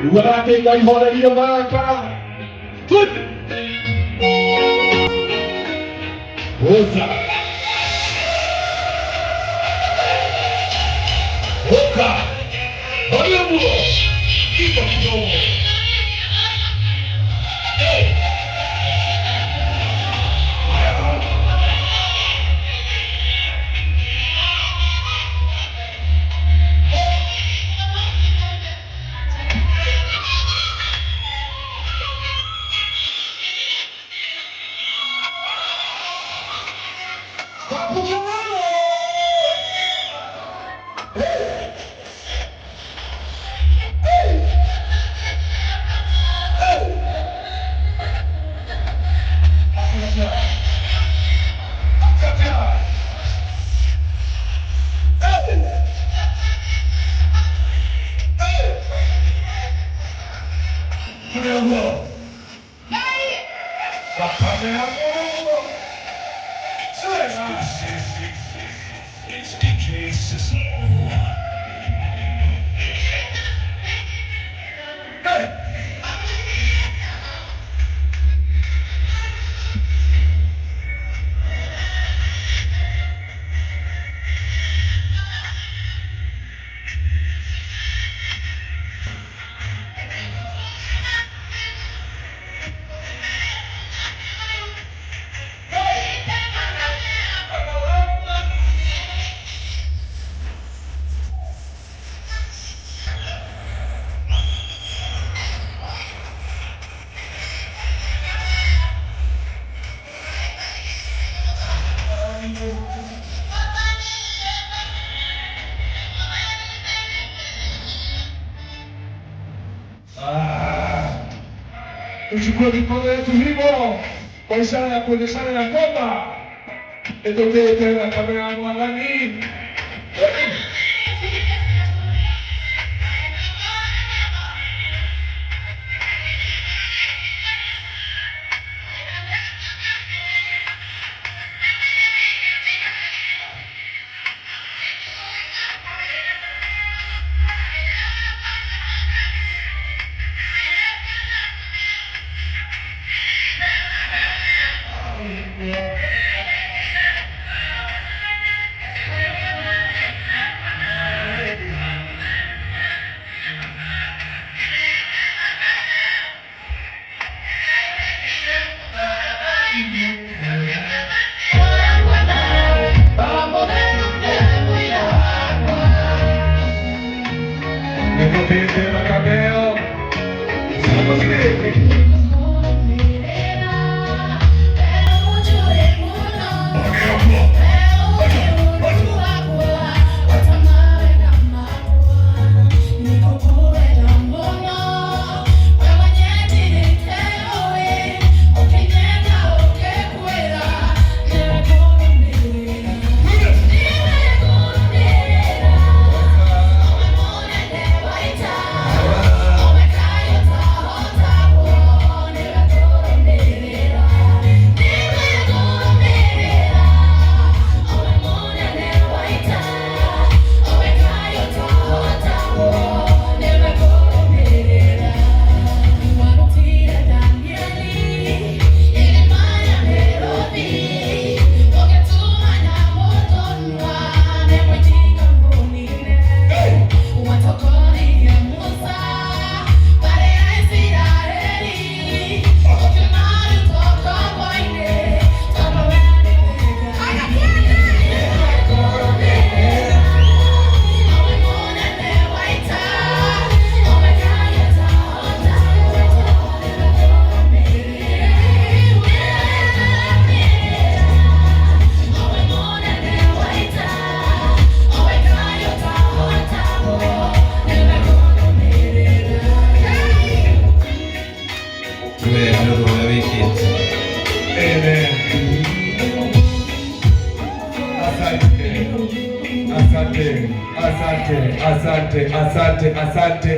Warating ay honoria maka. Good. Oza. Oka. Oyumu. Keep on going. It's DJ Sizzle. Tuchukue mikono yetu hivyo kwa ishara ya kuonyeshana ya kwamba itokee tena kamera ya mwangani.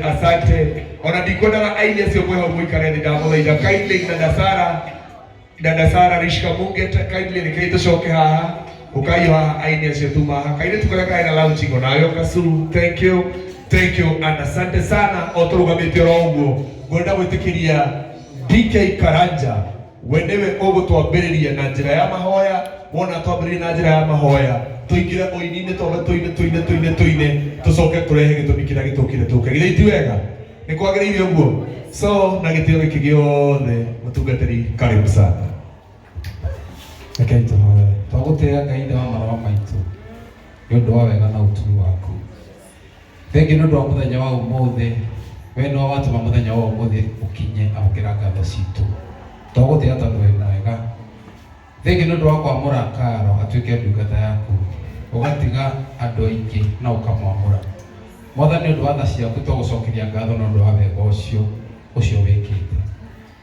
Asante. Ona dikoda na aile sio mweho mwikare ni damola ida kaile ina dasara rishka munge kaile ni kaito shoke haa ukayo aini acio tuma kaire tukara kaina launching onayo Kasulu. Thank you and asante sana oturugamite roguo gwenda gwitikiria DK Karanja wendewe ogo twambiriria na njira ya mahoya wona twambiriria na njira ya mahoya tuingire oinine toine tucoke turehe gitumi kiria gitukire tuke githiti wega ni kwagiriire uguo so na gitio giki giothe mutungatiri karibu sana Akaito twagutea Ngai wa marwa maitu yondu wa wega na utumi waku thengi nundu wa muthenya wa umuthi we no watuma muthenya wa umuthi ukinye amukira ngatho citu twagutea tondu we mwega thengi nundu wa kwamura Karo atuike ndungata yaku ugatiga andu aingi na ukamwamura Mwathani nundu wa tha ciaku twagucokeria ngatho nundu wa wega ucio wikite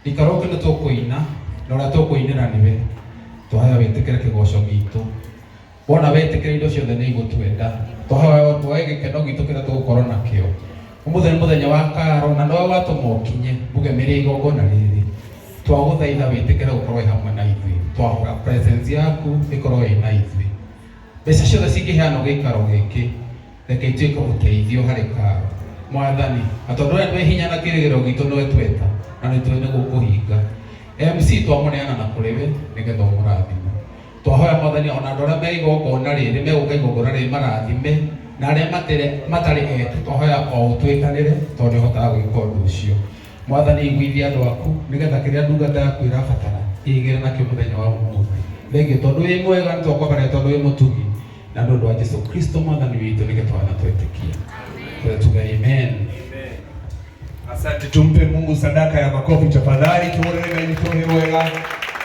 ikaroke ni tukuina na uria tukuinira niwe twahaya witikire kigoco gitu wona witikire indo ciothe ni igutwenda twahaya twae gikeno gitu kira tugukorwo nakio muthenya wa Karo na no watumokinye mugemerie igongona riri twaguthaitha witikire gukorwo hamwe na ithui twahoya presence yaku ikorwo ina ithui mbeca ciothe cingiheanwo gikaro giki reke ituike uteithio hari Karo Mwathani atondu we hinya na kirigiro gitu no tweta na ni twene gukuhinga MC twamuneana na kuriwe nigetha umurathime twahoya Mwathani ona andu aria me igongona riri meguka igongona riri marathime na aria matari etu twahoya o utwikanire tondu hotaga gwika undu ucio Mwathani igwithia andu aku nigetha kiria ndungata yaku irabatara igire nakio muthenya wa umuthi thengi tondu wi mwega nitwakwambara tondu wi mutugi na ndu wa Jesu Kristo Mwathani witu nigetwana twetikia tuga amen. Asante, tumpe Mungu sadaka ya makofi tafadhali, tuone Ngai mtohe wega.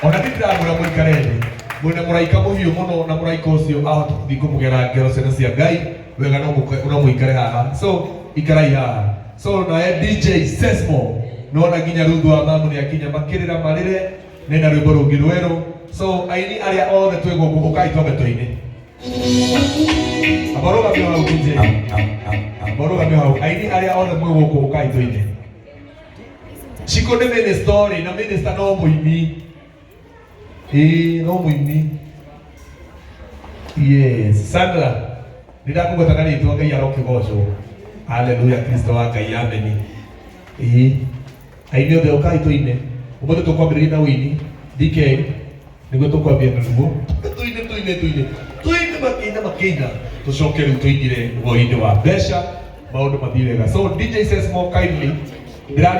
Ona ndira murikarene mwina muraika muhiu muno na muraika ucio ahota kuthi kumugera ngero ciana cia Ngai wega no muikare haha so ikarai haha so na DJ Sesmo nona nginya ruthu wa mamu ni akinya makirira marire nena rwimbo rungi rweru so aini aria othe twi guku ukai twambe toine aboroga bio hau DJ aboroga bio hau aini aria othe mwi guku ukai toine Chiko de ministry na minister no muini no muini yes Sandra ndakugotaka ni tuanga ya roke gozo haleluya Kristo wa Ngai ameni aini othe ukai toine ubote tukwambiriria na wini DK niguo tukwambia nuguo tuine makina tucoke riu tuingire woini wa mbeca maundu mathire wega so DJ says more kindly